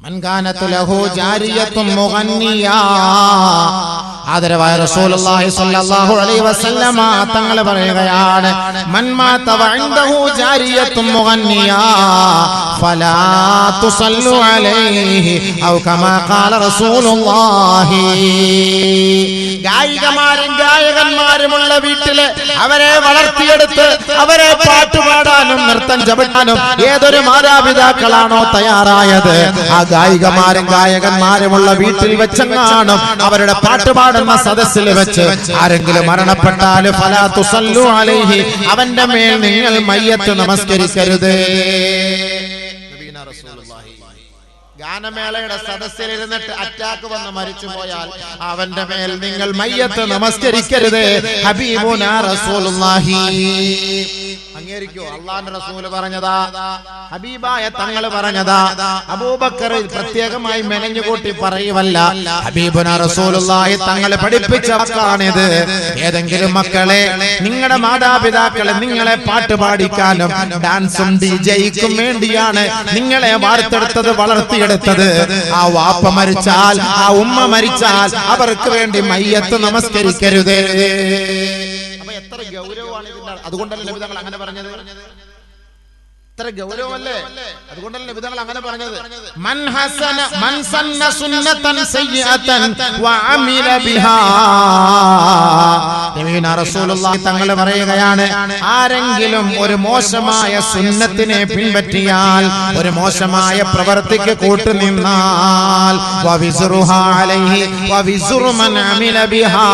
മൻ കാനത് ലഹു ജാരിയത്തുൻ മുഗന്നിയാ. ആദരവായ റസൂലുള്ളാഹി സ്വല്ലല്ലാഹു അലൈഹി വസല്ലമ തങ്ങൾ പറയുകയാണ്, മൻ മാത വഇൻദഹു ജാരിയത്തുൻ മുഗന്നിയാ ഫലാ തുസല്ലു അലൈഹി ഔ കമാ ഖാല റസൂലുള്ളാഹി. ഗായികമാരും ഗായകന്മാരുമുള്ള വീട്ടില് അവരെ വളർത്തിയെടുത്ത് അവരെ പാട്ടുപാടാനും നൃത്തം ചവിട്ടാനും ഏതൊരു മാതാപിതാക്കളാണോ തയ്യാറായത്, ആ ഗായികമാരും ഗായകന്മാരുമുള്ള വീട്ടിൽ വെച്ചെങ്ങാനും അവരുടെ പാട്ടുപാടുന്ന സദസ്സിൽ വെച്ച് ആരെങ്കിലും മരണപ്പെട്ടാൽ ഫലാ തുസല്ലു അലൈഹി, അവന്റെ മേൽ നിങ്ങൾ മയ്യത്ത് നമസ്കരിക്കരുത്. ഗാനമേളയുടെ സദസ്സിൽ ഇരുന്നിട്ട് അറ്റാക്ക് വന്ന് മരിച്ചു പോയാൽ അവന്റെ മേൽ നിങ്ങൾ മയ്യത്ത് നമസ്കരിക്കരുത്. ഹബീബുനാ റസൂലുള്ളാഹി. അംഗീകരിക്കോ? അല്ലാഹുവിന്റെ റസൂൽ പറഞ്ഞതാ, ഹബീബായ തങ്ങൾ പറഞ്ഞതാ. അബൂബക്കർ പ്രത്യേകമായി മെനഞ്ഞുകൂട്ടി പറയുവല്ല, ഹബീബുനാ റസൂലുള്ളാഹി തങ്ങൾ പഠിപ്പിച്ച വാക്കാണിത്. ഏതെങ്കിലും മക്കളെ, നിങ്ങളുടെ മാതാപിതാക്കളെ നിങ്ങളെ പാട്ട് പാടിക്കാനും ഡാൻസും ഡിജെയ്ക്കും വേണ്ടിയാണ് നിങ്ങളെ വാർത്തെടുത്തത്, വളർത്തിയെടുത്തത്. ആ വാപ്പ മരിച്ചാൽ, ആ ഉമ്മ മരിച്ചാൽ അവർക്ക് വേണ്ടി മയ്യത്ത് നമസ്കരിക്കരുത്. അപ്പൊ എത്ര ഗൗരവമാണ് ഇതിന്റെ. അതുകൊണ്ടല്ലേ നബി തങ്ങൾ അങ്ങനെ പറഞ്ഞത്. എത്ര ഗൗരവമല്ലേ. അതുകൊണ്ടല്ലേ നബി തങ്ങൾ അങ്ങനെ പറഞ്ഞത്. മൻ സന്ന സുന്നതൻ സയ്യിഅതൻ വഅമില ബിഹാ. നബിയുനാ റസൂലുള്ളാഹി തങ്ങൾ പറയുകയാണ്, ആരെങ്കിലും ഒരു മോശമായ സുന്നത്തിനെ പിൻപറ്റിയാൽ, ഒരു മോശമായ പ്രവൃത്തിക്ക് കൂട്ടുനിന്നാൽ, വവിസ്റുഹാ അലൈഹി വവിസ്റു മൻ അമില ബിഹാ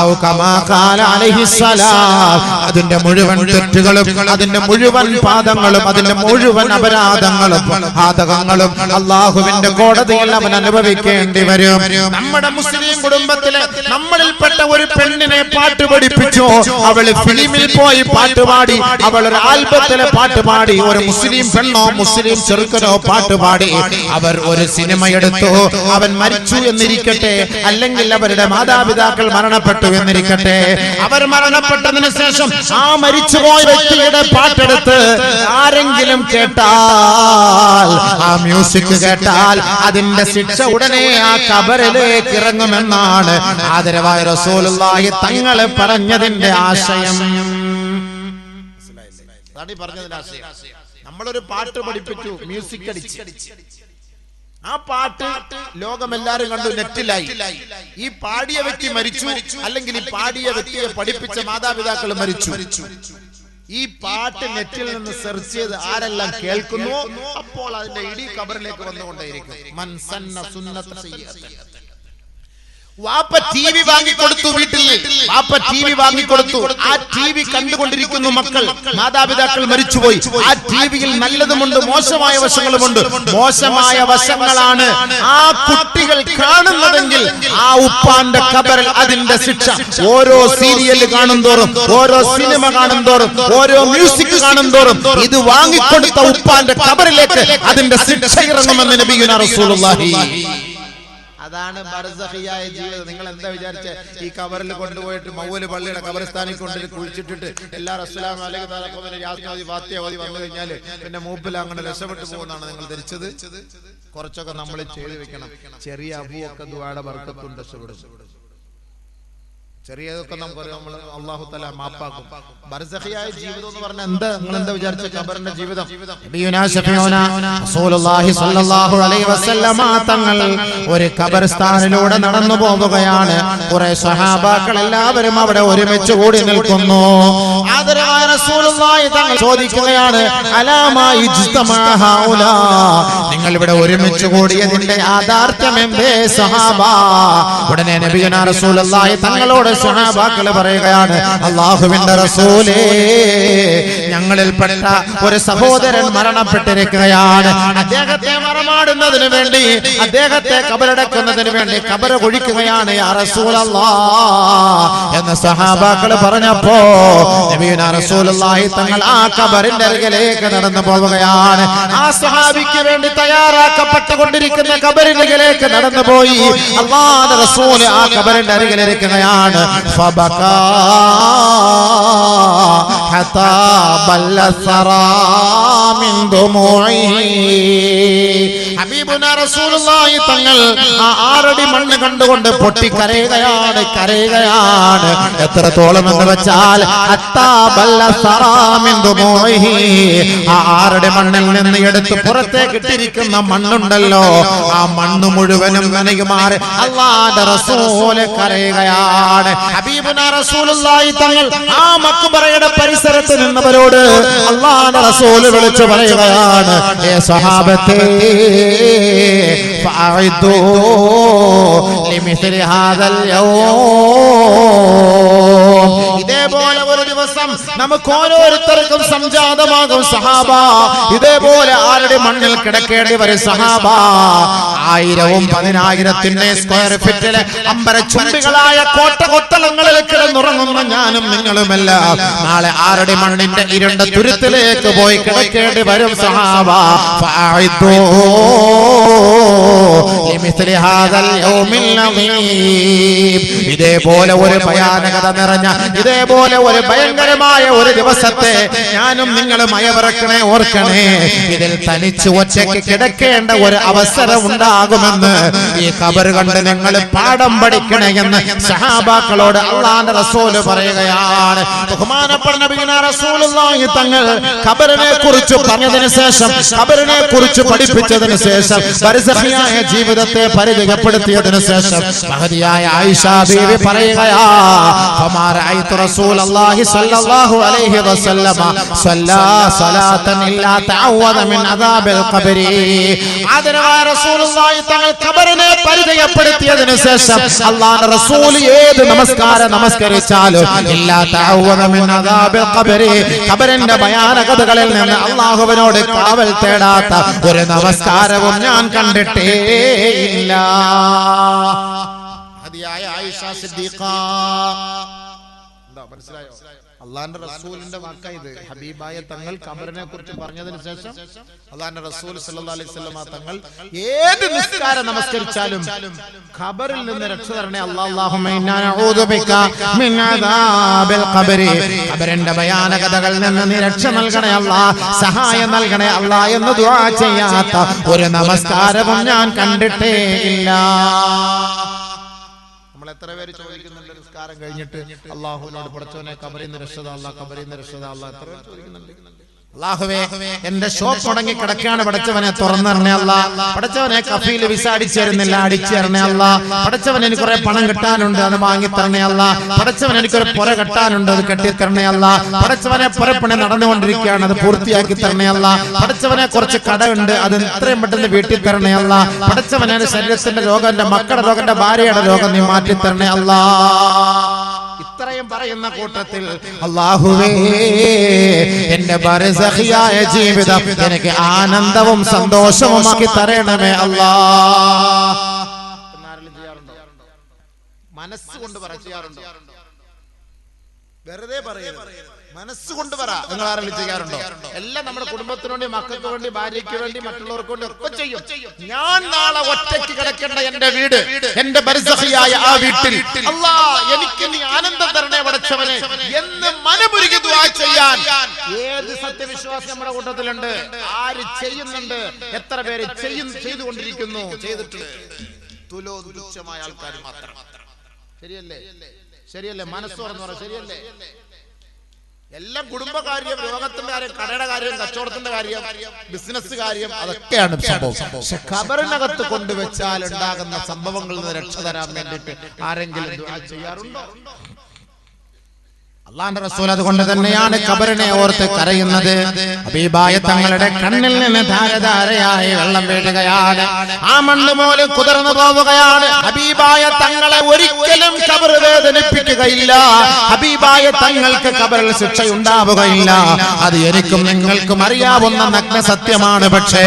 ഔ കമാ ഖാല അലൈഹി സലാം. അതിന്റെ മുഴുവൻ തെറ്റുകളും അതിന്റെ മുഴുവൻ പാദങ്ങളും അതിന്റെ മുഴുവൻ അപരാധങ്ങളും ആദകങ്ങളും അല്ലാഹുവിന്റെ കോടതിയിൽ അവൻ അനുഭവിക്കേണ്ടി വരും. നമ്മുടെ മുസ്ലിം കുടുംബത്തിലെ നമ്മളിൽപ്പെട്ട ഒരു പെണ്ണിനെ പാട്ട് പഠിപ്പിച്ചു, അവള് ഫിലിമിൽ പോയി പാട്ടുപാടി, അവൾ ഒരു ആൽബത്തിലെ പാട്ടുപാടി, ഒരു മുസ്ലിം പെണ്ണോ മുസ്ലിം ചെറുക്കനോ പാട്ടുപാടി, അവർ ഒരു സിനിമ എടുത്തു, അവൻ മരിച്ചു എന്നിരിക്കട്ടെ, അല്ലെങ്കിൽ അവരുടെ മാതാപിതാക്കൾ മരണപ്പെട്ടു എന്നിരിക്കട്ടെ, അവർ മരണപ്പെട്ടതിന് ശേഷം ആ മരിച്ചുപോയ വ്യക്തിയുടെ പാട്ടെടുത്ത് ആരെങ്കിലും കേട്ടാൽ, ആ മ്യൂസിക് കേട്ടാൽ അതിന്റെ ശിക്ഷ ഉടനെ ആ ഖബറിലേക്ക് ഇറങ്ങുമെന്നാണ് ആദരവായ റസൂലുള്ളാഹി തങ്ങൾ പറഞ്ഞതിന്റെ ആശയം. നമ്മളൊരു പാട്ട് പഠിപ്പിച്ചു, മ്യൂസിക് അടിച്ച്, ആ പാട്ട് ലോകമെല്ലാരും കണ്ടു, നെറ്റിലായി. ഈ പാടിയ വ്യക്തി മരിച്ചു, അല്ലെങ്കിൽ ഈ പാടിയ വ്യക്തിയെ പഠിപ്പിച്ച മാതാപിതാക്കൾ മരിച്ചു. ഈ പാട്ട് നെറ്റിൽ നിന്ന് സെർച്ച് ചെയ്ത് ആരെല്ലാം കേൾക്കുന്നു, അപ്പോൾ അതിന്റെ ഇടി ഖബറിലേക്ക് വന്നുകൊണ്ടേയിരിക്കും. മൻ സന്ന സുന്നത സയ്യിഅതൻ. വാപ്പ ടിവി വാങ്ങിക്കൊടുത്തു, വീട്ടിൽ വാപ്പ ടിവി വാങ്ങിക്കൊടുത്തു, ആ ടിവി കണ്ടുകൊണ്ടിരിക്കുന്നു മക്കൾ, മാതാപിതാക്കൾ മരിച്ചുപോയി. ആ ടിവിയിൽ നല്ലതുമുണ്ട്, മോശമായ വശങ്ങളുമുണ്ട്. മോശമായ വശങ്ങളാണ് ആ കുട്ടികൾ കാണുന്നതെങ്കിൽ ആ ഉപ്പാന്റെ ഖബറിൽ അതിന്റെ ശിക്ഷ. ഓരോ സീരിയൽ കാണും തോറും, ഓരോ സിനിമ കാണും തോറും, ഓരോ മ്യൂസിക് കാണും തോറും ഇത് വാങ്ങിക്കൊടുത്ത ഉപ്പാന്റെ ഖബറിലേക്ക് അതിന്റെ ശിക്ഷ ഇറങ്ങുമെന്ന് നബിയുനാ റസൂലുള്ളാഹി. അതാണ് ബർസഖിയായ ജീവിതം. നിങ്ങൾ എന്താ വിചാരിച്ച ഈ ഖബറിൽ കൊണ്ടുപോയിട്ട് മൗല പള്ളിയുടെ ഖബർസ്ഥാനിൽ കൊണ്ട് കുഴിച്ചിട്ടിട്ട് എല്ലാവരും അസ്സലാമു അലൈക്കും ഫാത്തിഹ ഓതി വന്നു കഴിഞ്ഞാൽ പിന്നെ മൂപ്പിൽ അങ്ങനെ രക്ഷപ്പെട്ടു പോകുന്നതാണ് നിങ്ങൾ ധരിച്ചത്. കുറച്ചൊക്കെ നമ്മൾ ചെയ്തു വെക്കണം. ചെറിയ അബുവൊക്കെ ദുആയുടെ ബർക്കത്തുണ്ട്, രക്ഷപ്പെടും. ചെറിയതൊക്കെ നമുക്കറിയാം, നമ്മൾ അല്ലാഹു തആല മാപ്പാക്കും. ബർസഖിയായ ജീവിതം എന്ന് പറഞ്ഞാൽ എന്താ? നിങ്ങൾ എന്താ വിചാരിച്ച ഖബറിന്റെ ജീവിതം? നബിയുനാ ശഫീഉനാ റസൂലുള്ളാഹി സ്വല്ലല്ലാഹു അലൈഹി വസല്ലമ തങ്ങൾ ഒരു ഖബർസ്ഥാനിലൂടെ നടന്നു പോവുകയാണ്. കുറെ സ്വഹാബാക്കൾ എല്ലാവരും അവിടെ ഒരുമിച്ച് കൂടി നിൽക്കുന്നു. ആദരവായ റസൂലുള്ളാഹി തങ്ങൾ ചോദിക്കുകയാണ്, അലാമാ ഇജ്തമാ ഹൗലാ, നിങ്ങൾ ഇവിടെ ഒരുമിച്ച് കൂടിയതിന്റെ യാഥാർത്ഥ്യം എന്തേ സ്വഹാബാ? ഉടനെ നബിയുനാ റസൂലുള്ളാഹി തങ്ങളോട് സ്വഹാബാക്കൾ പറയുകയാണ്, അല്ലാഹുവിന്റെ റസൂലേ, ഞങ്ങളിൽപ്പെട്ട ഒരു സഹോദരൻ മരണപ്പെട്ടിരിക്കുകയാണ്. അദ്ദേഹത്തെ മറമാടുന്നതിന് വേണ്ടി, അദ്ദേഹത്തെ ഖബറടക്കുന്നതിന് വേണ്ടി ഖബർ കുഴിക്കുകയാണ് യാ റസൂലല്ലാഹ് എന്ന് സ്വഹാബാക്കൾ പറഞ്ഞപ്പോ നബിയുനാ റസൂലുള്ളാഹി തങ്ങൾ ആ ഖബറിന്റെ അരികിലേക്ക് നടന്നു പോവുകയാണ്. ആ സ്വഹാബിക്ക് വേണ്ടി തയ്യാറാക്കപ്പെട്ടുകൊണ്ടിരിക്കുന്ന ഖബറിന്റെ അരികിലേക്ക് നടന്നുപോയി. അല്ലാഹുവിന്റെ റസൂൽ ആ ഖബറിന്റെ അരികിലിരിക്കുകയാണ്. ഫബകാ ഹത്താ ബല്ല സറാ മിൻ ദുമൂഇ. ഹബീബുനാ റസൂലുള്ളാഹി തങ്ങൾ ആ 6 അടി മണ്ണ് കണ്ടുകൊണ്ട് പൊട്ടിക്കരയുകയാണ്, കരയുകയാണ്. എത്രത്തോളം എന്ന് വെച്ചാൽ ഹത്താ ബല്ല സറാ മിൻ ദുമൂഇ. ആ 6 അടി മണ്ണിൽ നിന്ന് എടുത്ത് പുറത്തേക്ക് ഇട്ടിരിക്കുന്ന മണ്ണുണ്ടല്ലോ, ആ മണ്ണ് മുഴുവനും നനയുമാറ് അല്ലാഹുവിന്റെ റസൂല് കരയുകയാണ്. ഹബീബുനാ റസൂലുള്ളാഹി തങ്ങൾ ആ മക്ബറയുടെ പരിസരത്ത് നിന്നവരോട് അല്ലാഹുവിന്റെ റസൂല് വിളിച്ചു പറയുകയാണ്, ഏ സ്വഹാബത്തേ ഫഅഇദൂ ലിമിസ്ലി ഹാദൽ യൗം. ഇതേപോലെ ഒരു ദിവസം നമുക്ക് ഓരോരുത്തർക്കും സംജാതമാകും സഹാബ. ഇതേപോലെ ആരുടെ മണ്ണിൽ കിടക്കേണ്ടി വരും സഹാബ. 1000-ഉം 10,000-ത്തിന്റെ സ്ക്വയർ ഫീറ്റിലെ അമ്പരച്ചുംബികളായ കോട്ടകൊത്തളങ്ങളിൽ കിടന്നുറങ്ങുന്ന ഞാനും നിങ്ങളുമെല്ലാം നാളെ ആരുടെ മണ്ണിന്റെ ഇരുണ്ട തുരുത്തിലേക്ക് പോയി കിടക്കേണ്ടി വരും സഹാബ. ഫഅഇദൂ ലിമിസ്ലി ഹാദൽ യൗമിൽ അദീം. ഇതേപോലെ ഒരു ഭയാനകത നിറഞ്ഞ, ഇതേപോലെ ഒരു ഭയങ്കരമായ ഒരു ദിവസത്തെ ഞാനും നിങ്ങളും അയവിറക്കണേ, ഓർക്കണേ. ഇതിൽ തനിച്ച് ഒറ്റയ്ക്ക് കിടക്കേണ്ട ഒരു അവസരം ഉണ്ടാകുമെന്ന് ഈ ഖബർ കണ്ട് നിങ്ങൾ പാഠം പഠിക്കണേ എന്ന് സഹാബാക്കളോട് അല്ലാഹുവിന്റെ റസൂല് പറയുകയാണ്. ബഹുമാനപ്പെട്ട നബിയുനാ റസൂലുള്ളാഹി തങ്ങൾ ഖബറിനെ കുറിച്ച് പറഞ്ഞതിന് ശേഷം, ഖബറിനെ കുറിച്ച് പഠിപ്പിച്ചതിന് ശേഷം, ബർസഖിയായ ജീവിതത്തെ പരിചയപ്പെടുത്തിയതിന് ശേഷം മഹദിയായ ആയിഷ ബീവി പറയുകയാ, ഫമാ റഅയ്തു റസൂലല്ലാഹി സ്വല്ലല്ലാഹു അലൈഹി വസല്ലമ സ്വല്ലാ സ്വലാതൻ ഇല്ലാ തഅവദ മിൻ അദാബിൽ ഖബരി. ആദരവായ റസൂലുള്ളാഹി തങ്ങൾ ഖബറിനെ പരിചയപ്പെടുത്തിയതിന് ശേഷം അല്ലാഹുവിന്റെ റസൂൽ ഏത് നമസ്കാരം നമസ്കരിച്ചാലും ഇല്ലാ തഅവദ മിൻ അദാബിൽ ഖബരി, ഖബറിന്റെ ഭയാനകതകളിൽ നിന്ന് അല്ലാഹുവിനോട് കാവൽ തേടാത്ത ഒരു നമസ്കാരവും ഞാൻ കണ്ടിട്ടേ ഇല്ല. ഹദിയായ ആയിഷ സിദ്ദീഖ. എന്താ മനസ്സിലായോ? അല്ലാഹുവിന്റെ റസൂലിന്റെ വാക്കായത്. ഹബീബായ തങ്ങൾ ഖബറിനെ കുറിച്ച് പറഞ്ഞതിന് ശേഷം അല്ലാഹുവിന്റെ റസൂൽ സല്ലല്ലാഹു അലൈഹി വസല്ലം തങ്ങൾ ഏത് നിസ്കാരം നമസ്കരിച്ചാലും ഖബറിൽ നിന്ന് രക്ഷ തരണേ അല്ലാഹുമ്മ ഇന്നാ നഊദു ബിക മിൻ അദാബിൽ ഖബരി. ഖബറിന്റെ ഭയാനകതകളിൽ നിന്ന് നീ രക്ഷ നൽകണേ അല്ലാഹ്, സഹായം നൽകണേ അല്ലാഹ് എന്ന് ദുആ ചെയ്യാത്ത ഒരു നമസ്കാരവും ഞാൻ കണ്ടിട്ടേ ഇല്ല. എത്ര പേര് ചോദിക്കുന്നുണ്ട് നിസ്കാരം കഴിഞ്ഞിട്ട് അല്ലാഹുവിനോട് പടച്ചവനെ ഖബറിൽ നിന്ന് രക്ഷ താ അല്ലാഹ്, ഖബറിൽ നിന്ന് രക്ഷ താ അല്ലാഹ്? എത്ര പേര് ചോദിക്കുന്നുണ്ട്? അല്ലാഹുവേ എന്റെ ഷോപ്പ് തുടങ്ങി കിടക്കാണ്, പടച്ചവനെ തുറന്നു തരണേ അല്ലാഹ്. പടച്ചവനെ കഫീൽ വിസ അടിച്ചു തരുന്നില്ല, അടിച്ചു തരണേ അല്ലാഹ്. പടച്ചവൻ എനിക്ക് കുറെ പണം കിട്ടാനുണ്ട്, അത് വാങ്ങി തരണേ അല്ലാഹ്. പടച്ചവൻ എനിക്കൊരു പുര കെട്ടാനുണ്ട്, അത് കെട്ടിത്തരണേ അല്ലാഹ്. പടച്ചവനെ പുരപ്പണി നടന്നുകൊണ്ടിരിക്കുകയാണ്, അത് പൂർത്തിയാക്കി തരണേ അല്ലാഹ്. പടച്ചവനെ കുറച്ച് കടയുണ്ട്, അത് എത്രയും പെട്ടെന്ന് വീട്ടിൽ തരണേ അല്ലാഹ്. പടച്ചവനെ ശരീരത്തിന്റെ രോഗം, എന്റെ മക്കളുടെ രോഗം, എന്റെ ഭാര്യയുടെ രോഗം നീ മാറ്റി തരണേ അല്ലാഹ്. ഇത്രയും പറയുന്ന കൂട്ടത്തിൽ അല്ലാഹുവേ എന്റെ ബർസഖിയായ ജീവിതം എനിക്ക് ആനന്ദവും സന്തോഷവുമാക്കി തരണമേ അല്ലാഹ്. മനസ്സുകൊണ്ട് പറയാറുണ്ടോ? വെറുതെ പറയരുത്, മനസ്സുകൊണ്ട് പറ. നിങ്ങൾ ആരെങ്കിലും ചെയ്യാറുണ്ടോ? എല്ലാം നമ്മുടെ കുടുംബത്തിന് വേണ്ടി, മക്കൾക്ക് വേണ്ടി, ഭാര്യയ്ക്ക് വേണ്ടി, മറ്റുള്ളവർക്ക് വേണ്ടി ഒക്കെ ചെയ്യും. ഞാൻ നാളെ ഒറ്റയ്ക്ക് കിടക്കേണ്ട എന്റെ വീട്, എന്റെ ബർസഖിയായ ആ വീട്ടിൽ അല്ലാഹ് എനിക്ക് നീ ആനന്ദം തരണേ പടച്ചവനെ എന്ന് മനമുരുകി ദുആ ചെയ്യാൻ ഏത് സത്യവിശ്വാസം നമ്മുടെ കൂട്ടത്തിലുണ്ട്? ആര് ചെയ്യുന്നുണ്ട്? എത്ര പേര് ചെയ്തുകൊണ്ടിരിക്കുന്നു? ചെയ്തിട്ടുണ്ട് തുലോതുച്ഛമായ ആൾക്കാർ മാത്രം. ശരിയല്ലേ? ശരിയല്ലേ? മനസ്സോർന്ന് പറ, ശരിയല്ലേ? എല്ലാം കുടുംബകാര്യം, രോഗത്തിന്റെ കാര്യം, കടയുടെ കാര്യം, കച്ചവടത്തിന്റെ കാര്യം, ബിസിനസ് കാര്യം, അതൊക്കെയാണ് സംഭവം. പക്ഷെ ഖബറിനകത്ത് കൊണ്ടുവച്ചാൽ ഉണ്ടാകുന്ന സംഭവങ്ങളിൽ നിന്ന് രക്ഷ തരാൻ വേണ്ടിയിട്ട് ആരെങ്കിലും ദുആ ചെയ്യാറുണ്ടോ? അല്ലാഹുവിന്റെ റസൂൽ അതുകൊണ്ട് തന്നെയാണ് ഖബറിനെ ഓർത്ത് കരയുന്നത്. ഹബീബായ തങ്ങളുടെ കണ്ണിൽ നിന്ന് ധാരധാരയായി വെള്ളം വീഴുകയാണ്, ആ മണ്ണ് പോലും കുതിർന്നു പോവുകയാണ്. ഹബീബായ തങ്ങളെ ഒരിക്കലും ഖബർ വേദനിപ്പിക്കുകയില്ല, ഹബീബായ തങ്ങൾക്ക് ഖബറിൽ ശിക്ഷയുണ്ടാവുകയില്ല. അത് എനിക്കും നിങ്ങൾക്കും അറിയാവുന്ന നഗ്ന സത്യമാണ്. പക്ഷേ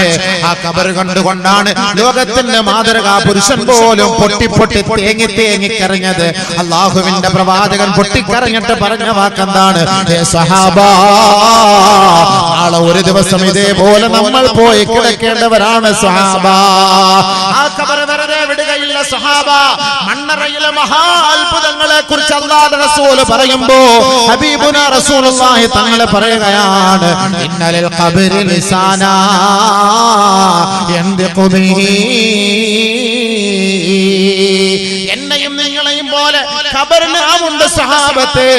ആ ഖബർ കണ്ടുകൊണ്ടാണ് ലോകത്തിന്റെ മാതൃകാ പുരുഷൻ പോലും പൊട്ടി പൊട്ടി തേങ്ങി തേങ്ങി കരഞ്ഞത്. അല്ലാഹുവിന്റെ പ്രവാചകൻ പൊട്ടിക്കരഞ്ഞിട്ട് പറഞ്ഞ വാക്കെന്താണ്? സ്വഹാബ, നാളെ ഒരു ദിവസം ഇതേപോലെ നമ്മൾ പോയി കിടക്കേണ്ടവരാണ് സ്വഹാബ. ആ ഖബർ വെറുതെ വിടുകയില്ല സ്വഹാബ. മണ്ണറയിലെ മഹാ അത്ഭുതങ്ങളെ കുറിച്ച് അല്ലാഹുവിന്റെ റസൂൽ പറയുമ്പോ ഹബീബുനാ റസൂലുള്ളാഹി തങ്ങൾ പറയുകയാണ്, ഇന്നലിൽ ഖബരി ലിസാനാ യൻദിഖു ബിഹി. എന്നെയും നിങ്ങളെയും പോലെ ഖബറിന് നാവുണ്ട് സഹാബത്തെ.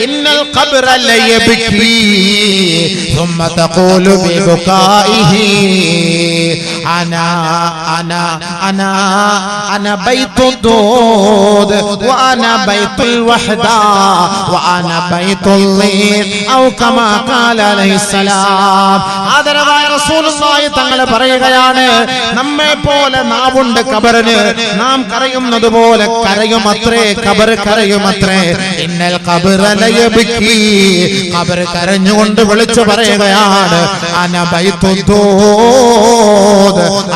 ഇന്നൽ ഖബ്റ ലയബ്കി ثم تقول ببكائه أنا بيت الدود وأنا بيت الوحدة وأنا بيت الليل أو كما قال عليه السلام. ആദരവായ റസൂലുള്ളാഹി തങ്ങൾ പറയുകയാണ്, നമ്മെ പോലെ നാവുണ്ട് ഖബറിന്, നാം കരയുന്നത് പോലെ കരയുമത്രേ ഖബർ കരയുമത്രേ. ഇന്നൽ ഖബ്റ ലയബ്കി, ഖബർ കരഞ്ഞുകൊണ്ട് വിളിച്ചു പറയുകയാണ്, അന ബൈത്തുദ്ദൂദ്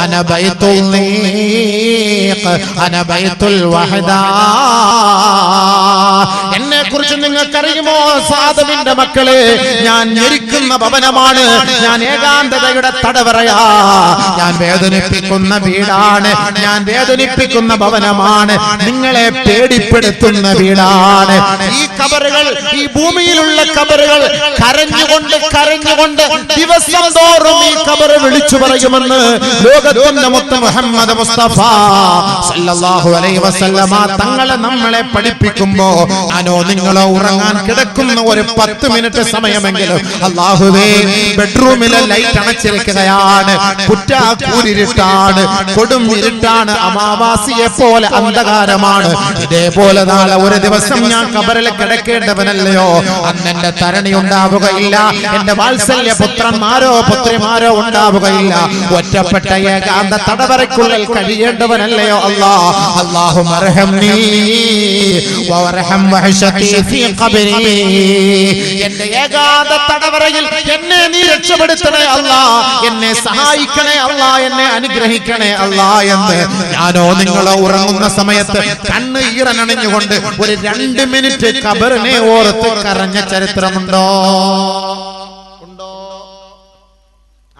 അന ബൈത്തുൽ നീഖ് അന ബൈത്തുൽ വഹദ. എന്നെ കുറിച്ച് നിങ്ങൾക്കറിയുമോ സാദവിന്റെ മക്കളെ? ഞാൻ ഞെരിക്കുന്ന ഭവനമാണ്, ഞാൻ ഏകാന്തതയുടെ തടവറയാ, ഞാൻ വേദനിപ്പിക്കുന്ന വീടാണ്, ഞാൻ വേദനിപ്പിക്കുന്ന ഭവനമാണ്, നിങ്ങളെ പേടിപ്പെടുത്തുന്ന വീടാണ്. ഈ ഖബറുകൾ, ഈ ഭൂമിയിലുള്ള ഖബറുകൾ കരഞ്ഞുകൊണ്ട് കരഞ്ഞുകൊണ്ട് ദിവസം തോറും ഈ ഖബർ വിളിച്ചു പറയുമെന്ന് ലോകത്തിന്റെ മുത്ത് മുഹമ്മദ് മുസ്തഫ സല്ലല്ലാഹു അലൈഹി വസല്ലമ തങ്ങളെ നമ്മളെ പഠിപ്പിക്കുമ്പോ ഞാനോ നിങ്ങളോ ഉറങ്ങാൻ കിടക്കുന്ന ഒരു 10 മിനിറ്റ് സമയമെങ്കിലും അല്ലാഹുവേ ബെഡ്റൂമിലെ ലൈറ്റ് അണച്ചിരിക്കുകയാണ്, കുറ്റാക്കൂരിട്ടാണ്, കൊടും ഇരുട്ടാണ്, അമാവാസിയെ പോലെ അന്ധകാരമാണ്. ഇതേപോലെ നാളെ ഒരു ദിവസം ഞാൻ ഖബറിൽ കിടക്കേണ്ടവനല്ലയോ? അന്ന് എന്റെ തരണി ഉണ്ടാവുകയില്ല, എന്റെ വാത്സല്യ പുത്രന്മാരോ പുത്രിമാരോ ഉണ്ടാവുകയില്ല. ഒറ്റപ്പെട്ട ഏകാന്ത തടവറയ്ക്കുള്ളിൽ കഴിയേണ്ടവനല്ലയോ അല്ലാ? അല്ലാഹു മർഹംനി വർഹം വഹശതി ഫീ ഖബരി. എന്റെ ഏകാന്ത തടവറയിൽ എന്നെ നീ രക്ഷപ്പെടുത്തണേ അല്ലാ, എന്നെ സഹായിക്കണേ അല്ലാ, എന്നെ അനുഗ്രഹിക്കണേ അല്ലാ എന്ന് ഞാനോ നിങ്ങളോ ഉറങ്ങുന്ന സമയത്ത് കണ്ണ് ഈറനണിഞ്ഞുകൊണ്ട് ഒരു 2 മിനിറ്റ് ഖബറിനെ ഓർത്ത് കരഞ്ഞ ചരിത്രമുണ്ടോ? ഉണ്ടോ?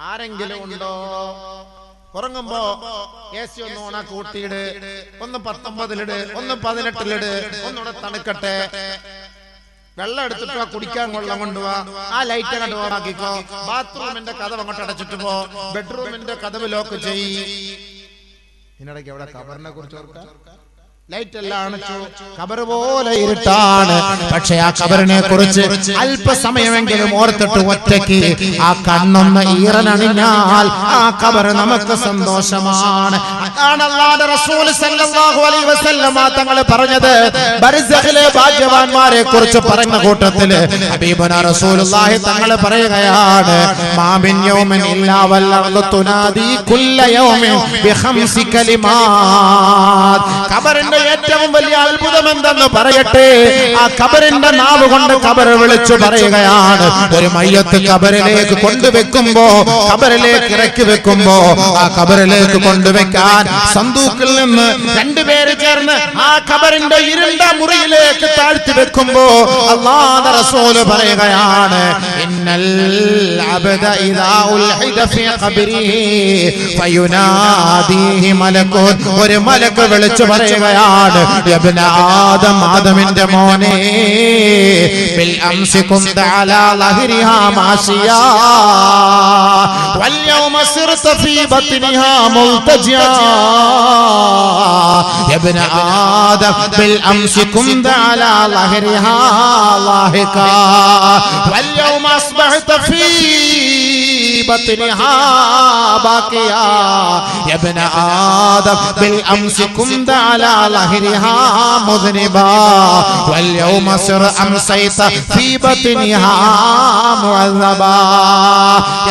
ആരെങ്കിലും ഉണ്ടോ? ഉറങ്ങുമ്പോ AC ഒന്ന് ഓണാക്കി കൂട്ടിയിട്, ഒന്ന് 19-ലിട്, ഒന്ന് 18-ലിട്, ഒന്നുകൂടെ തണുക്കട്ടെ, വെള്ളം എടുത്തിട്ടോ കുടിക്കാൻ കൊള്ളം കൊണ്ടുപോവാ, ആ ലൈറ്റ് അങ്ങോട്ട് ഓണാക്കിക്കോ, ബാത്റൂമിന്റെ കഥവ് അങ്ങോട്ട് അടച്ചിട്ട് പോ, ബെഡ്റൂമിന്റെ കഥവ് ലോക്ക് ചെയ്യ്. ഇതിനിടയ്ക്ക് എവിടെ ഖബറിനെ കുറിച്ച് ഓർക്കാം? ലൈറ്റ് എല്ലാം അണച്ചു, ഖബർ പോലെ ഇരുട്ടാണ്. പക്ഷെ ആ ഖബറിനെ കുറിച്ച് അല്പസമയമെങ്കിലും ഓർത്തിട്ട് ഒറ്റയ്ക്ക് ആ കണ്ണൊന്ന് ഈറനണിഞ്ഞാൽ ആ ഖബർ നമുക്ക് സന്തോഷമാണ്. അതാണ് അല്ലാഹുവിന്റെ റസൂൽ സല്ലല്ലാഹു അലൈഹി വസല്ലമ തങ്ങൾ പറഞ്ഞത്. ബർസഖിലെ ഭാഗ്യവാന്മാരെ കുറിച്ച് പറയുന്ന കൂട്ടത്തിൽ ഹബീബുനാ റസൂലുള്ളാഹി തങ്ങൾ പറയുകയാണ്, മാ മിൻ യൗമിൻ ഇല്ലാ വല്ലർദു തുനാദി കുല്ല യൗമിൻ ബിഖംസി കലിമാത്. ഖബറിന്റെ ഏറ്റവും വലിയ അത്ഭുതം എന്തെന്ന് പറയട്ടെ? ആ ഖബറിന്റെ നാവ് കൊണ്ട് ഖബർ വിളിച്ചു പറയുകയാണ്. ഒരു മയ്യത്ത് ഖബറിലേക്ക് കൊണ്ടുവെക്കുമ്പോ, ഖബറിലേക്ക് ഇറക്കി വെക്കുമ്പോ, ആ ഖബറിലേക്ക് കൊണ്ടുവെക്കാൻ സന്തൂക്കിൽ നിന്ന് 2 പേര് ചേർന്ന് ആ ഖബറിന്റെ ഇരുണ്ട മുറിയിലേക്ക് താഴ്ത്തി വെക്കുമ്പോ അല്ലാഹുവിന്റെ റസൂൽ പറയുകയാണ്, ഇന്നൽ അബ്ദ ഇദാ ഉൽഹിദ ഫീ ഖബരിഹി ഫയുനാദിഹി മലകുൻ. ഒരു മലക്ക് വിളിച്ചു പറയുകയാണ്, യബ്ന ആദം, ആദമിന്റെ മോനെ, ബിൽ അംസി കുന്ത അലാ ലഹരിഹാ മാശിയാ വൽ യൗമ സിർത ഫീ ബത്നിഹാ മുൽതജിയാ. യബ്ന ആദം ബിൽ അംസി കുന്ത അലാ ലഹരിഹാ ലാഹികാ വൽ യൗമ അസ്ബഹത ഫീ ബത്നിഹാ ബാക്കിയാ. യബ്ന ആദം ബിൽ അംസി കുന്ത അലാ ലഹരിഹാ മുദ്നിബാ വൽ യൗമ സിർ അംസൈത ഫീ ബത്നിഹാ മുഅദ്ദബാ.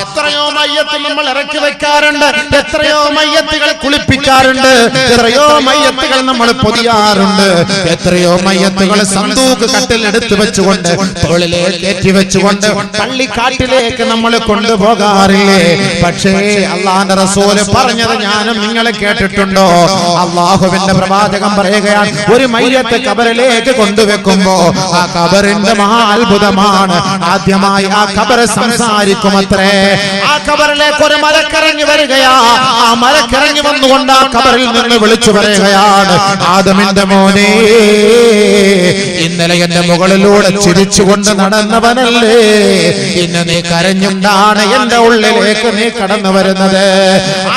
എത്രയോ മയ്യത്ത് നമ്മൾ ഇറക്കി വെക്കാറുണ്ട്, എത്രയോ മയ്യത്തുകൾ കുളിപ്പിക്കാറുണ്ട്, എത്രയോ മയ്യത്തുകൾ നമ്മൾ പൊതിയാറുണ്ട്, എത്രയോ മയ്യത്തുകൾ സന്തൂക്ക് കട്ടിൽ എടുത്തു വെച്ചുകൊണ്ട് തോളിലേക്ക് കയറ്റി വെച്ചുകൊണ്ട് പള്ളിക്കാട്ടിലേക്ക് നമ്മൾ കൊണ്ടുപോകാറുണ്ട്. പോകാറില്ലേ? പക്ഷേ അള്ളാഹുവിന്റെ റസൂല് പറഞ്ഞത് ഞാനും നിങ്ങളെ കേട്ടിട്ടുണ്ടോ? അള്ളാഹുവിന്റെ പ്രവാചകൻ പറയുകയാണ്, ഒരു മയ്യത്ത് ഖബറിലേക്ക് കൊണ്ടുവെക്കുമ്പോ ആ ഖബറിന്റെ മഹാ അത്ഭുതമാണ്. ആദ്യമായി ആ ഖബർ സംസാരിക്കുമത്രേ. ആ ഖബറിലേക്ക് ഒരു മലക്കിറങ്ങി വരികയാ. ആ മലക്കിറങ്ങി വന്നുകൊണ്ട് ആ ഖബറിൽ നിന്ന് വിളിച്ചു പറയുകയാണ്, ആദമിന്റെ മോനെ, ഇന്നലെ എന്റെ മുകളിലൂടെ ചിരിച്ചുകൊണ്ട് നടന്നവനല്ലേ, ഇന്ന് നീ കരഞ്ഞുകൊണ്ടാണ് എന്റെ ഉള്ളിലേക്ക് നീ കടന്നു വരുന്നത്.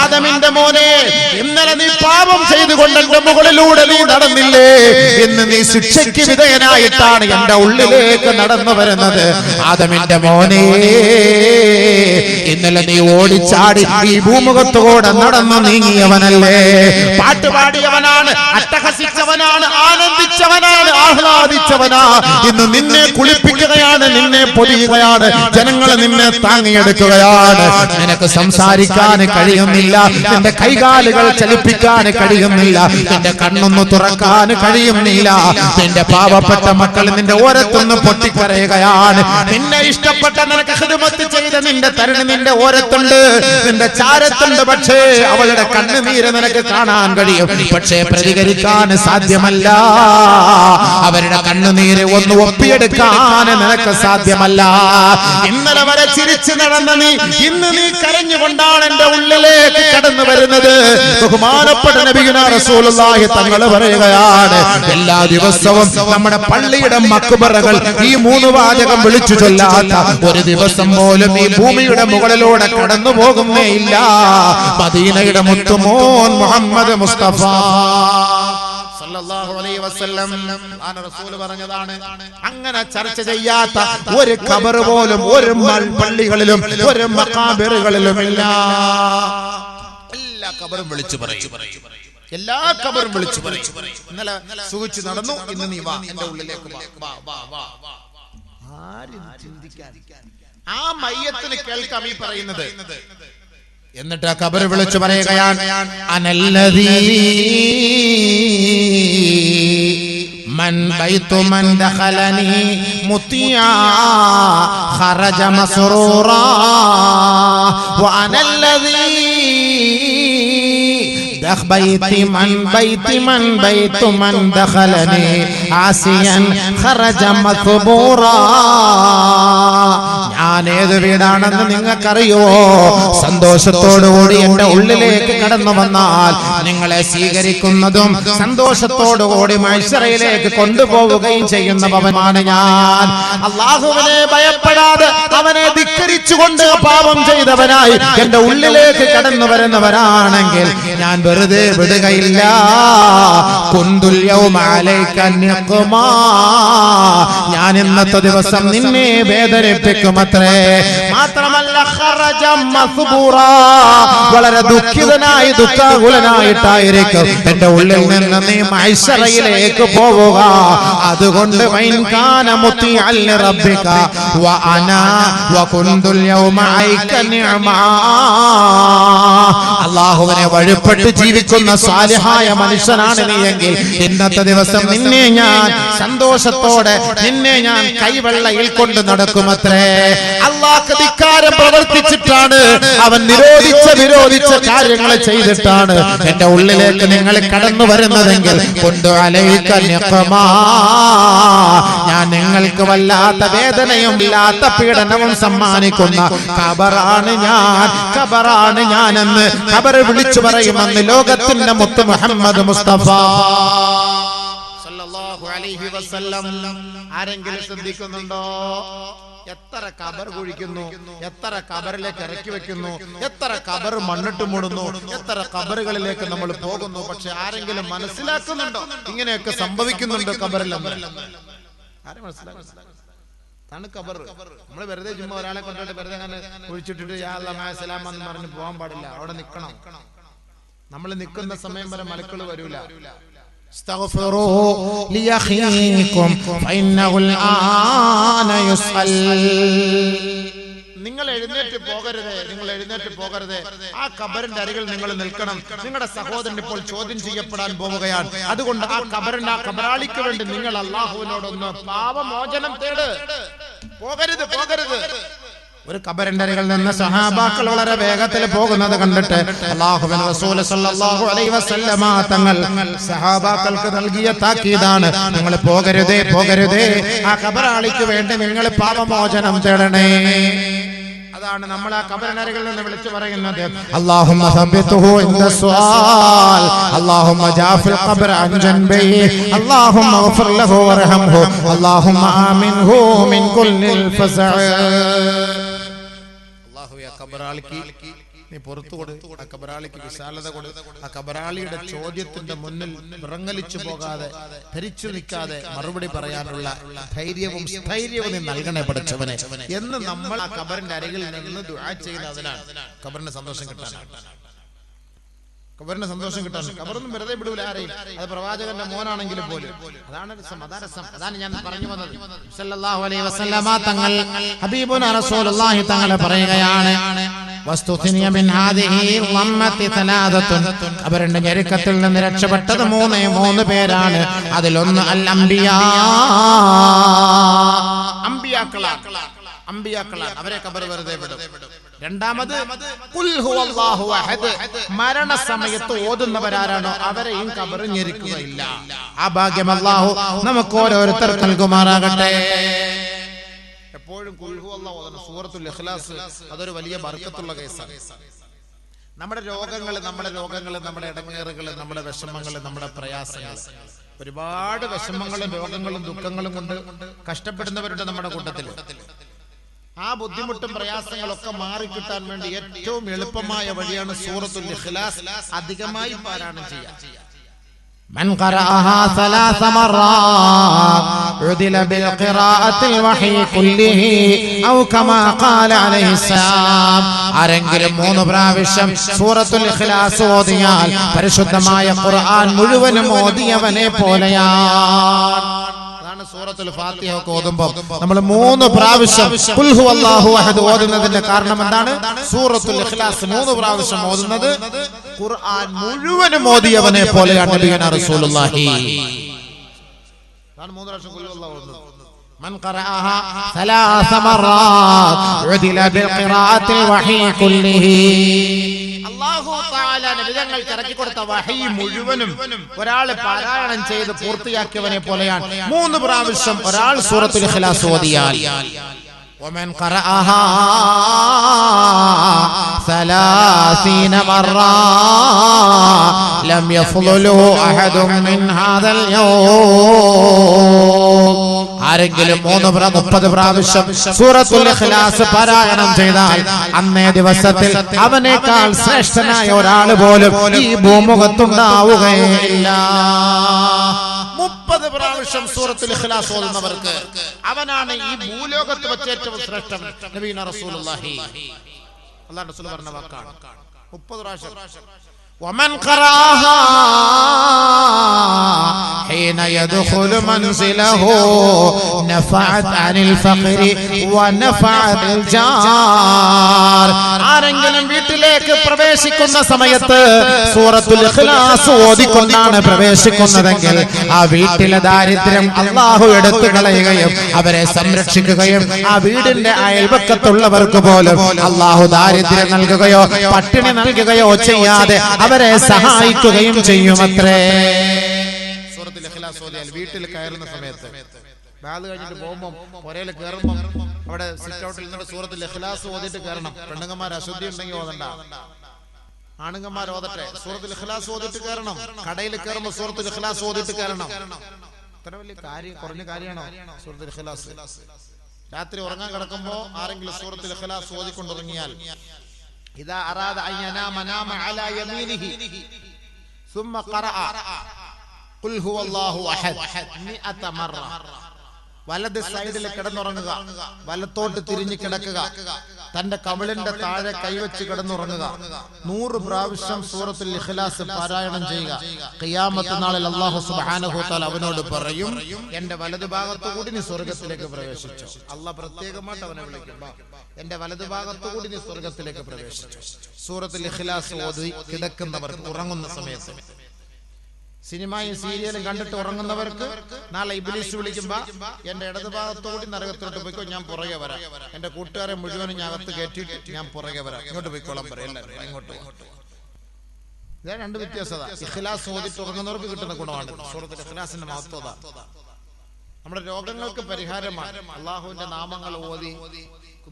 ആദമിന്റെ മോനെ, ഇന്നലെ നീ പാപം ചെയ്തുകൊണ്ട് എന്റെ മുകളിലൂടെ നീ നടന്നില്ലേ, ഇന്ന് നീ ശിക്ഷയ്ക്ക് വിധേയനായിട്ടാണ് എന്റെ ഉള്ളിലേക്ക് നടന്നു വരുന്നത്. ആദമിന്റെ മോനെ, ഇന്നലെ നീ ഓടിച്ചാടി ഈ ഭൂമുഖത്തോടെ നടന്നു നീങ്ങിയവനല്ലേ, പാട്ടുപാടിയവനാണ്, അട്ടഹസിച്ചവനാണ്, ആനന്ദിച്ചവനാണ്, ആഹ്ലാദിച്ചവനാ. ഇന്ന് നിന്നെ കുളിപ്പിക്കുകയാണ്, നിന്നെ പൊതിയുകയാണ്, ജനങ്ങളെ നിന്നെ താങ്ങിയെടുക്കുകയാണ്. നിനക്ക് സംസാരിക്കാൻ കഴിയുന്നില്ല, നിന്റെ കൈകാലുകൾ ചലിപ്പിക്കാൻ കഴിയുന്നില്ല, നിന്റെ കണ്ണൊന്ന് തുറക്കാൻ കഴിയുന്നില്ല. നിന്റെ പാവപ്പെട്ട മക്കൾ നിന്റെ ഓരത്തൊന്ന് പൊട്ടിക്കരയുകയാണ്. നിന്നെ ഇഷ്ടപ്പെട്ട, നിനക്ക് ഖിദ്മത്ത് ചെയ്ത നിന്റെ തരുണി നിന്റെ ഓരത്തുണ്ട്, നിന്റെ ചാരത്തുണ്ട്. പക്ഷേ അവളുടെ കണ്ണുനീര് നിനക്ക് കാണാൻ കഴിയും, പക്ഷേ പ്രതികരിക്കാൻ സാധ്യമല്ല. അവരുടെ കണ്ണുനീര് ഒന്ന് ഒപ്പിയെടുക്കാൻ നിനക്ക് സാധ്യമല്ല. ഇന്നലെ വരെ ചിരിച്ചു നടന്ന നീ ഇന്ന് നീ കരഞ്ഞുകൊണ്ടാണ് എന്റെ ഉള്ളിലേക്ക് കടന്നു വരുന്നത്. ബഹുമാനപ്പെട്ട നബിയുനാ റസൂലുള്ളാഹി തങ്ങൾ പറയുകയാണ്, എല്ലാ ദിവസവും നമ്മുടെ പള്ളിയുടെ മക്ബറകൾ ഈ 3 വാചകം വിളിച്ചു ചൊല്ലാത്ത ഒരു ദിവസം പോലും ഈ ഭൂമിയുടെ മുകളിലൂടെ കടന്നു പോകുന്നേ ഇല്ല. മദീനയുടെ മുത്തുമോൻ മുഹമ്മദ് മുസ്തഫ സല്ലല്ലാഹു അലൈഹി വസല്ലം റസൂൽ പറഞ്ഞതാണ്, അങ്ങനെ ചർച്ച ചെയ്യാത്ത ഒരു ഖബർ പോലും ഒരു പള്ളികളിലും ഒരു മഖാബറുകളിലും ഇല്ല. എല്ലാ ഖബറും വിളിച്ചു പറയും, എല്ലാ ഖബറും വിളിച്ചു പറയും. ഇന്നലെ സുഖിച്ചു നടന്നു, ഇന്ന് നീ വാ എന്റെ ഉള്ളിലേക്ക് വാ. ആരും ചിന്തിക്കാൻ, ആ മയ്യത്തിന് കേൾക്കാം ഈ പറയുന്നത്. എന്നിട്ട് ആ ഖബർ വിളിച്ചു പറയുകയാണ്, അനല്ലദീ മൻ ബൈതു മൻ ദഖലനി മുത്തിയാ ഖറജ മസ്റൂറാ വ അനല്ലദീ ബൈതു മൻ ദഖലനി ആസിയൻ ഖറജ മഖ്ബൂറാ. ഞാൻ ഏത് വീടാണെന്ന് നിങ്ങൾക്കറിയോ? സന്തോഷത്തോടുകൂടി എന്റെ ഉള്ളിലേക്ക് കടന്നു വന്നാൽ നിങ്ങളെ സ്വീകരിക്കുന്നതും സന്തോഷത്തോടുകൂടി മഹ്ശറയിലേക്ക് കൊണ്ടുപോവുകയും ചെയ്യുന്നവനാണ് ഞാൻ. അല്ലാഹുവിനെ ഭയപ്പെടാതെ അവനെ ധിക്കരിച്ചുകൊണ്ട് പാപം ചെയ്തവനായി എന്റെ ഉള്ളിലേക്ക് കടന്നു വരുന്നവരാണെങ്കിൽ ഞാൻ വെറുതെ വിടുകയില്ല. കുന്തുൽ യൗമ അലൈക നിഖ്മാ, ഞാൻ ഇന്നത്തെ ദിവസം നിന്നെ വേദനിപ്പിക്കുമത്രേ. മാത്രമല്ല ഖറജ മസ്ബൂറാ, വളരെ ദുഃഖിതനായി ദുഃഖാകുലനായിട്ടായിരിക്കും എന്റെ ഉള്ളിൽ നിന്ന് നീ മഹ്ശറയിലേക്ക് പോവുക. അതുകൊണ്ട് വൈൻ കാന മുത്തിഅൽ റബ്ബിക വ അനാ വ കുന്തുൽ യൗമ അലൈക നിഅമാ. അല്ലാഹുവിനെ വഴിപ്പെട്ട് ജീവിക്കുന്ന സാലിഹായ മനുഷ്യനാണ് നീ എങ്കിൽ ഇന്നത്തെ ദിവസം നിന്നെ ഞാൻ സന്തോഷത്തോടെ നിന്നെ ഞാൻ കൈവെള്ളയിൽ കൊണ്ട് നടക്കുമത്രേ. അല്ലാഹുക്ക് ധിക്കാരം പ്രവർത്തിച്ചിട്ടാണ്, അവൻ വിരോധിച്ച കാര്യങ്ങൾ ചെയ്തിട്ടാണ് എന്റെ ഉള്ളിലേക്ക് നിങ്ങൾ കടന്നു വരുന്നതെങ്കിൽ കൊണ്ട് അലൈക നിഖ്മാ, ഞാൻ നിങ്ങൾക്ക് വല്ലാത്ത വേദനയും ഇല്ലാത്ത പീഡനവും സമ്മാനിക്കുന്ന ഖബറാണ് ഞാനെന്ന് ഖബർ വിളിച്ചു പറയുമെന്ന് ലോകത്തിന്റെ മുത്ത് മുഹമ്മദ് മുസ്തഫ സല്ലല്ലാഹു അലൈഹി വസല്ലം. ആരെങ്കിലും ശ്രദ്ധിക്കുന്നുണ്ടോ? എത്ര ഖബർ കുഴിക്കുന്നു, എത്ര ഖബറിലേക്ക് ഇറക്കി വെക്കുന്നു, എത്ര ഖബർ മണ്ണിട്ട് മൂടുന്നു, എത്ര ഖബറുകളിലേക്ക് നമ്മൾ പോകുന്നു. പക്ഷെ ആരെങ്കിലും മനസ്സിലാക്കുന്നുണ്ടോ ഇങ്ങനെയൊക്കെ സംഭവിക്കുന്നുണ്ട് ഖബറിൽ? ആരും മനസ്സിലാക്കുന്നില്ല. ാണ് ഖബർ. നമ്മൾ വെറുതെ ചുമ്മാ ഒരാളെ കൊണ്ടിട്ട് വെറുതെ അങ്ങനെ കുഴിച്ചിട്ടിട്ട് യാ അല്ലാഹ് മഅ സലാം എന്ന് പറഞ്ഞ് പോകാൻ പാടില്ല. അവിടെ നിൽക്കണം. നമ്മൾ നിൽക്കുന്ന സമയം വരെ മലക്കൾ വരൂല. അസ്തഗ്ഫിറൂ ലിയഖീകും ഫഇന്നഹുൽ ആന യുസ്അൽ. നിങ്ങൾ എഴുന്നേറ്റ് പോകരുത്. ആ ഖബറിന്റെ അരികിൽ നിങ്ങൾ നിൽക്കണം. നിങ്ങളുടെ സഹോദരൻ ഇപ്പോൾ ചോദ്യം ചെയ്യപ്പെടാൻ പോവുകയാണ്. അതുകൊണ്ട് ആ ഖബറാളിക്ക് വേണ്ടി നിങ്ങൾ അല്ലാഹുവിനോടൊന്ന് പാപമോചനം തേട്. പോകരുത്. ഒരു ഖബറിന്റെ അരികിൽ നിന്ന് സഹാബാക്കൾ വളരെ വേഗത്തിൽ പോകുന്നത് കണ്ടിട്ട് അല്ലാഹുവിന്റെ റസൂൽ സല്ലല്ലാഹു അലൈഹി വസല്ലമ തങ്ങൾ സഹാബാക്കൾക്ക് നൽകിയ താക്കീതാണ്, നിങ്ങൾ പോകരുതേ പോകരുതേ, ആ ഖബറാളിക്ക് വേണ്ടി നിങ്ങൾ പാപമോചനം തേടണേ. അതാണ് നമ്മൾ ആ ഖബറിനരികിൽ നിന്ന് വിളിച്ചു പറയുന്നത്, അല്ലാഹുമ്മ സബ്ബിതുഹു ഇൻദ സുആൽ, അല്ലാഹുമ്മ ജാഫിൽ ഖബ്റ അൻ ജൻബിഹി, അല്ലാഹുമ്മ ഗഫിർ ലഹു വർഹംഹു, അല്ലാഹുമ്മ ആമിൻഹു മിൻ കുല്ലിൽ ഫസഅ. അല്ലാഹുവേ, ആ ഖബറാളിക്ക് നീ പുറത്തു കൊടു, ആ ഖബറാളിക്ക് വിശാലത കൊടു, ആ ഖബറാളിയുടെ ചോദ്യത്തിന്റെ മുന്നിൽ വിറങ്ങലിച്ചു പോകാതെ ധരിച്ചു നിൽക്കാതെ മറുപടി പറയാനുള്ള ധൈര്യവും സ്ഥൈര്യവും നീ നൽകണേ പഠിച്ചവനെ എന്ന് നമ്മൾ ആ ഖബറിന്റെ അരികിൽ നിന്ന് ദുആ ചെയ്യുന്നതിനാണ് ഖബറിന് സന്തോഷം കിട്ടാനാണ്. ഖബറിന് സന്തോഷം കിട്ടാൻ ഖബറൊന്നും വെറുതെ വിടൂല ആരെയും, അത് പ്രവാചകന്റെ മോനാണെങ്കിലും പോലും. അതാണ് രസം, അതാണ് ഞാൻ പറഞ്ഞു വന്നത്. സല്ലല്ലാഹു അലൈഹി വസല്ലമ തങ്ങൾ ഹബീബുനാ റസൂലുള്ളാഹി തങ്ങൾ പറയുകയാണ്, വസ്തുഖിനിയ മിൻ ഹാദിഹി വമ്മത്തി തലാദത്തുൻ, ഖബറിന്റെ ഞെരുക്കത്തിൽ നിന്ന് രക്ഷപ്പെട്ടത് മൂന്ന് പേരാണ്. അതിലൊന്ന് അൽ അംബിയാ, അംബിയാക്കളാണ്, അവരെ ഖബർ വെറുതെ വിടും. രണ്ടാമത് ഖുൽ ഹുവല്ലാഹു അഹദ്, മരണസമയത്ത് ഓതുന്നവരാരാണോ അവരെയും ഖബർ ഞെരുക്കുകയില്ല. ആ ഭാഗ്യം അല്ലാഹു നമുക്ക് ഓരോരുത്തർക്കും നൽകുമാറാകട്ടെ. എപ്പോഴും ഖുൽ ഹുവല്ലാഹു ഓതണം. സൂറത്തുൽ ഇഖ്ലാസ് അതൊരു വലിയ ബർക്കത്തുള്ള കേസാണ്. നമ്മുടെ രോഗങ്ങൾ, നമ്മുടെ ഇടങ്ങേറുകൾ, നമ്മുടെ വിഷമങ്ങൾ, നമ്മുടെ പ്രയാസങ്ങൾ, ഒരുപാട് വിഷമങ്ങളും രോഗങ്ങളും ദുഃഖങ്ങളും കൊണ്ട് കഷ്ടപ്പെടുന്നവരുടെ നമ്മുടെ കൂട്ടത്തിൽ. ആ ബുദ്ധിമുട്ടും പ്രയാസങ്ങളൊക്കെ മാറിക്കിട്ടാൻ വേണ്ടി ഏറ്റവും എളുപ്പമായ വഴിയാണ് സൂറത്തുൽ ഇഖ്ലാസ് അധികമായി പാരായണം ചെയ്യുക. من قرأها 3 مرات عدل بالقراءة الوحي كله أو كما قال عليه السلام. ആരെങ്കിലും 3 പ്രാവശ്യം സൂറത്തുൽ ഇഖ്ലാസ് ഓതിയാൽ പരിശുദ്ധമായ ഖുർആൻ മുഴുവനും ഓതിയവനെ പോലെയാണ്. സൂറത്തുൽ ഫാത്തിഹ ഒക്കെ ഓതുമ്പോൾ നമ്മൾ 3 പ്രാവശ്യം ഖുൽ ഹുവല്ലാഹു അഹദ് ഓതുന്നതിന്റെ കാരണം എന്താണ്? സൂറത്തുൽ ഇഖ്ലാസ് 3 പ്രാവശ്യം ഓതുന്നത് ഖുർആൻ മുഴുവനും ഓതിയവനെ പോലെയാണ് നബിയുനാ റസൂലുള്ളാഹി. അതാണ് 3 പ്രാവശ്യം ഖുൽ ഹുവല്ലാഹു ഓതുന്നത്. من قرأها 3 مرات عدل بالقراءة الوحي كله. അല്ലാഹു തആല നബിതങ്ങൾക്ക് ഇറക്കി കൊടുത്ത വഹി മുഴുവനും ഒരാൾ പാരായണം ചെയ്ത് പൂർത്തിയാക്കിയവനെ പോലെയാണ്. 3 പ്രാവശ്യം ഒരാൾ സൂറത്തുൽ ഇഖ്ലാസ് ഓതിയാൽ. ومن قرأها 30 مرة لم يفضله أحد من هذا اليوم. ആരെങ്കിലും 30 പ്രാവശ്യം സൂറത്തുൽ ഇഖ്ലാസ് പാരായണം ചെയ്താൽ അന്നേ ദിവസത്തിൽ അവനേക്കാൾ ശ്രേഷ്ഠനായ ഒരാൾ പോലും ഈ ഭൂമുഖത്തുണ്ടാവുകയില്ല. 30 പ്രാവശ്യം സൂറത്തുൽ ഇഖ്ലാസ് ഓതുന്നവർക്ക് അവനാണ് ഈ ഭൂലോകത്ത് വെച്ച് ഏറ്റവും ശ്രേഷ്ഠൻ. നബിയുനാ റസൂലുള്ളാഹി അല്ലാഹു റസൂൽ പറഞ്ഞ വാക്കാണ്. 30 പ്രാവശ്യം. ومن قرأها حين يدخل منزله نفعت عن الفقر ونفعت الجار. ആരെങ്കിലും വീട്ടിലേക്ക് പ്രവേശിക്കുന്ന സമയത്ത് സൂറത്തുൽ ഇഖ്ലാസ് ഓതിക്കൊണ്ടാണ് പ്രവേശിക്കുന്നതെങ്കിൽ ആ വീട്ടിലെ ദാരിദ്ര്യം അല്ലാഹു എടുത്തു കളയുകയും അവരെ സംരക്ഷിക്കുകയും ആ വീടിന്റെ അയൽപക്കത്തുള്ളവർക്ക് പോലും അല്ലാഹു ദാരിദ്ര്യം നൽകുകയോ പട്ടിണി നൽകുകയോ ചെയ്യാതെ അവരെ സഹായിക്കുകയും ചെയ്യുമത്രേ. സൂറത്തുൽ ഇഖ്ലാസ് ഓതിയാൽ വീട്ടിൽ കയറുന്ന സമയത്ത് ബാഗ് കഴിഞ്ഞിട്ട് പോകുമ്പോൾ പുരയിൽ കയറുമ്പോൾ അവിടെ സിറ്റ് ഔട്ടിൽ നിന്നിട്ട് സൂറത്തുൽ ഇഖ്ലാസ് ഓതിയിട്ട് കയറണം. പെണ്ണുങ്ങന്മാർ അശുദ്ധി ഉണ്ടെങ്കിൽ ഓതണ്ട, ആണുങ്ങന്മാർ ഓതട്ടെ. സൂറത്തുൽ ഇഖ്ലാസ് ഓതിയിട്ട് കയറണം. കടയിൽ കയറുമ്പോൾ സൂറത്തുൽ ഇഖ്ലാസ് ഓതിയിട്ട് കയറണം. ഇത്ര വലിയ കാര്യം, കുറഞ്ഞ കാര്യമാണോ സൂറത്തുൽ ഇഖ്ലാസ്? രാത്രി ഉറങ്ങാൻ കിടക്കുമ്പോൾ ആരെങ്കിലും സൂറത്തുൽ ഇഖ്ലാസ് ഓതിക്കൊണ്ടുറങ്ങിയാൽ إذا أراد أن ينام نام على يمينه ثم قرأ قل هو الله أحد 100 مرة. വലത് സൈഡിൽ കിടന്നുറങ്ങുക, വലത്തോട്ട് തിരിഞ്ഞു കിടക്കുക, തന്റെ കവിളിന്റെ താഴെ കൈവച്ച് കിടന്നുറങ്ങുക. 100 പ്രാവശ്യം സൂറത്തുൽ ഇഖ്ലാസ് പാരായണം ചെയ്യുക. ഖിയാമത്ത് നാളിൽ അല്ലാഹു സുബ്ഹാനഹു വ തആല അവനോട് പറയും, എന്റെ വലതു ഭാഗത്തു കൂടി നീ സ്വർഗ്ഗത്തിലേക്ക് പ്രവേശിച്ചു. അല്ലാഹ് പ്രത്യേകമായിട്ട് അവനെ വിളിക്കും, എന്റെ വലതു ഭാഗത്തു കൂടി നീ സ്വർഗ്ഗത്തിലേക്ക് പ്രവേശിച്ചു. സൂറത്തുൽ ഇഖ്ലാസ് ഓതി കിടക്കുന്നവർ ഉറങ്ങുന്ന സമയത്ത് സിനിമയും സീരിയലും കണ്ടിട്ട് ഉറങ്ങുന്നവർക്ക് നാളെ ഇബ്ലീസ് വിളിക്കുമ്പോ എന്റെ ഇടതുഭാഗത്തോടി നരകത്തോട്ട് പോയിക്കോ, ഞാൻ പുറകെ വരാം. എന്റെ കൂട്ടുകാരെ മുഴുവനും ഞാൻ അകത്ത് കയറ്റിയിട്ട് ഞാൻ പുറകെ വരാം, ഇങ്ങോട്ട് പോയിക്കോളാൻ പറയും. എല്ലാവരും ഇങ്ങോട്ട്. ഇതാ രണ്ട് വ്യത്യാസത. ഇഖ്ലാസ് ഓതിട്ട് ഉറങ്ങുന്നവർക്ക് കിട്ടുന്ന ഗുണമാണ് സൂറത്തുൽ ഇഖ്ലാസിന്റെ മഹത്വത. നമ്മുടെ രോഗങ്ങൾക്ക് പരിഹാരമാണ്. അള്ളാഹുവിന്റെ നാമങ്ങൾ ഓതി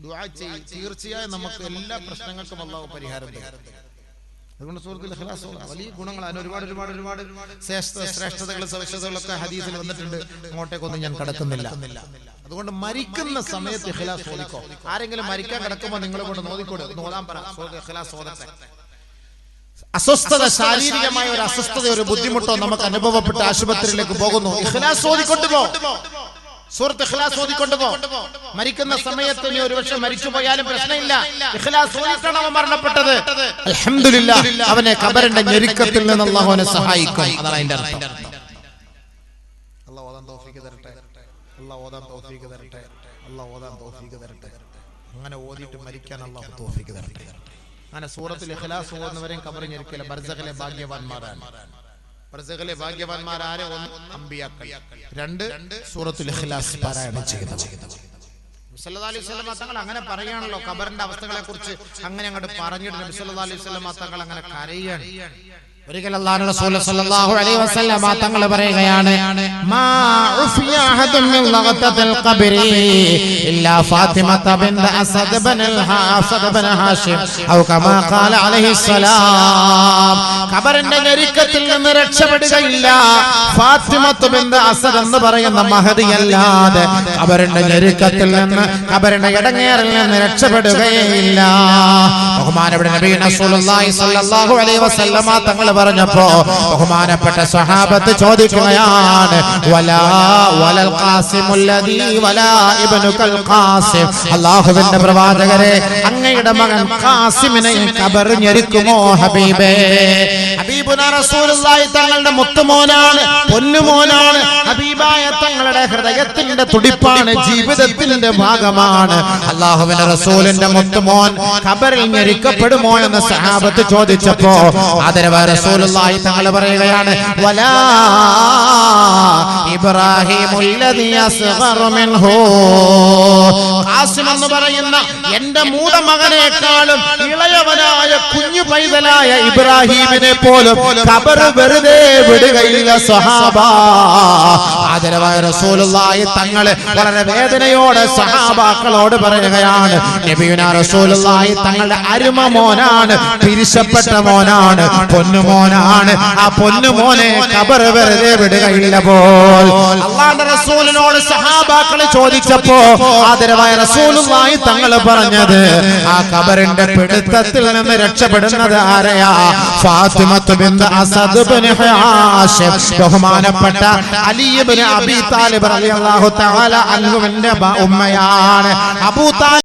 ദുആ ചെയ്യ്, തീർച്ചയായും നമുക്ക് എല്ലാ പ്രശ്നങ്ങൾക്കും അള്ളാഹു പരിഹാരം തരും. അതുകൊണ്ട് സൂറത്തുൽ ഇഖ്ലാസ് വലിയ ഗുണങ്ങൾ, അതിന് ഒരുപാട് ശ്രേഷ്ഠതകൾ സവിശേഷതകളൊക്കെ ഹദീസിൽ വന്നിട്ടുണ്ട്. അങ്ങോട്ടേക്കൊന്നും ഞാൻ കടക്കുന്നില്ല. അതുകൊണ്ട് മരിക്കുന്ന സമയത്ത് ഇഖ്ലാസ് ഓതിക്കോ. ആരെങ്കിലും മരിക്കാൻ കിടക്കുമ്പോൾ നിങ്ങളെ കൊണ്ട് നോദിക്കോട് ഓതാൻ പറ, സൂറത്തുൽ ഇഖ്ലാസ് ഓതട്ടെ. അസ്വസ്ഥത, ശാരീരികമായ ഒരു അസ്വസ്ഥത, ഒരു ബുദ്ധിമുട്ടോ നമുക്ക് അനുഭവപ്പെട്ട് ആശുപത്രിയിലേക്ക് പോകുന്നു, ഇഖ്ലാസ് ഓതിക്കൊണ്ടുപോ. സൂറത്ത് ഇഖ്ലാസ് ഓതിക്കൊണ്ടുപോ. മരിക്കുന്ന സമയത്ത് നീ ഒരുപക്ഷെ മരിച്ചുപോയാലും പ്രശ്നമില്ല, ഇഖ്ലാസ് ഓതിട്ടാണ് അവൻ മരണപ്പെട്ടത്. അൽഹംദുലില്ലാഹ്, അവനെ ഖബറിന്റെ ഞെരുക്കത്തിൽ നിന്ന് അല്ലാഹു അവനെ സഹായിക്കും. അതാണ് അതിന്റെ അർത്ഥം. അല്ലാഹു ഓതാൻ തൗഫീഖ് തരട്ടെ, അല്ലാഹു ഓതാൻ തൗഫീഖ് തരട്ടെ, അല്ലാഹു ഓതാൻ തൗഫീഖ് തരട്ടെ. അങ്ങനെ ഓതിയിട്ട് മരിക്കാൻ അല്ലാഹു തൗഫീഖ് തരട്ടെ. അങ്ങനെ സൂറത്തുൽ ഇഖ്ലാസ് ഓതുന്നവരെയും ഖബർ ഞെരുക്കില്ല. ബർസഖിലെ ഭാഗ്യവാന്മാരാണ്. ബർസഖിലെ ഭാഗ്യവാന്മാർ ആരെ? ഒന്ന് അമ്പിയാക്കൾ, രണ്ട് സൂറത്തുൽ ഇഖ്ലാസ് പാരായണം ചെയ്യുന്നവർ. സല്ലല്ലാഹു അലൈഹി വസല്ലം തങ്ങൾ അങ്ങനെ പറയാണല്ലോ ഖബറിന്റെ അവസ്ഥകളെ കുറിച്ച്. അങ്ങനെ അങ്ങോട്ട് പറഞ്ഞിട്ട് നബി സല്ലല്ലാഹു അലൈഹി വസല്ലം തങ്ങൾ അങ്ങനെ കരയാണ്. ഒരിക്കൽ അല്ലാഹുവിന്റെ റസൂൽ സല്ലല്ലാഹു അലൈഹി വസല്ലം തങ്ങൾ പറയുകയാണ്, മാ ഉഫിയ അഹദുൻ മിൻ ലഗതത്തിൽ ഖബ്രി ഇല്ലാ ഫാത്തിമത ബിൻത് അസദ് ബൻ ഹാഷിം ഔ കമാ ഖാല അലൈഹി സലാം. ഖബറിന്റെ ഞെരുക്കത്തിൽ നിന്ന് രക്ഷപ്പെടുകയില്ല ഫാത്തിമത ബിൻത് അസദ് എന്ന് പറയുന്ന മഹദിയല്ലാതെ. ഖബറിന്റെ ഞെരുക്കത്തിൽ നിന്ന്, ഖബറിന്റെ ഇടങ്ങേറിൽ നിന്ന് രക്ഷപ്പെടുകയില്ല. ബഹുമാനപ്പെട്ട നബി റസൂലുള്ളാഹി സ്വല്ലല്ലാഹു അലൈഹി വസല്ലം തങ്ങൾ പറഞ്ഞപ്പോ ബഹുമാനപ്പെട്ട സ്വഹാബത്ത് ചോദിക്കുകയാണ്, വലൽ ഖാസിമുല്ലദീ വലാ ഇബ്നുൽ ഖാസിം. അല്ലാഹുവിന്റെ പ്രവാചകരെ, അങ്ങയുടെ മകൻ ഖാസിമിനെ ഖബർ ഞെരുക്കുമോ ഹബീബേ? ഹബീബുനാ റസൂലുള്ളാഹി തങ്ങളുടെ മുത്തുമോനാണ്, പൊന്നുമോനാണ്. ഹബീബായ തങ്ങളുടെ ഹൃദയത്തിന്റെ തുടിപ്പാണ്, ജീവിതത്തിന്റെ ഭാഗമാണ്. അല്ലാഹുവിന്റെ റസൂലിന്റെ മുത്തുമോൻ ഖബറിൽ ഞെരുക്കപ്പെടുമോ എന്ന് സ്വഹാബത്ത് ചോദിച്ചപ്പോ ആദരവായ റസൂലുള്ളാഹി തങ്ങൾ പറയുകയാണ്, വലാ ഇബ്രാഹിമുല്ലദീ അസ്ഗറു മിൻഹു. ഖാസിം എന്ന് പറയുന്ന എന്റെ മൂത്ത മകനേക്കാളും ഇളയവനായ കുഞ്ഞു പൈതലായ ഇബ്രാഹിമിനെ പോലും ഖബർ വെറുതെ വിടുകയില്ല സഹാബ. ആദരവായ റസൂലുള്ളാഹി തങ്ങൾ വളരെ വേദനയോടെ സഹാബാക്കളോട് പറയുകയാണ്, നബിയുനാ റസൂലുള്ളാഹി തങ്ങളുടെ അരുമ മോനാണ്, പിരിശപ്പെട്ട മോനാണ്, പൊന്നുമോനാണ്. ആ പൊന്നുമോനെ ഖബർ വെറുതെ വിടുകയില്ല പോൽ. അല്ലാഹുവിന്റെ റസൂലിനോട് സഹാബാക്കൾ ചോദിച്ചപ്പോ ആദരവായ റസൂലുള്ളാഹി തങ്ങൾ പറഞ്ഞത്, ആ ഖബറിന്റെ പിടുത്തത്തിൽ നിന്ന് രക്ഷപ്പെടുന്നത് ആരെയാ? ഫാത്തിമത്ത് ബിൻത് അസദ് ബിൻ ഹാഷിം, ബഹുമാനപ്പെട്ട അലി ഇബ്നു അബീ താലിബ് റളിയല്ലാഹു തആല അൻഹുവിന്റെ ഉമ്മയാണ്. അബൂ താലിബ്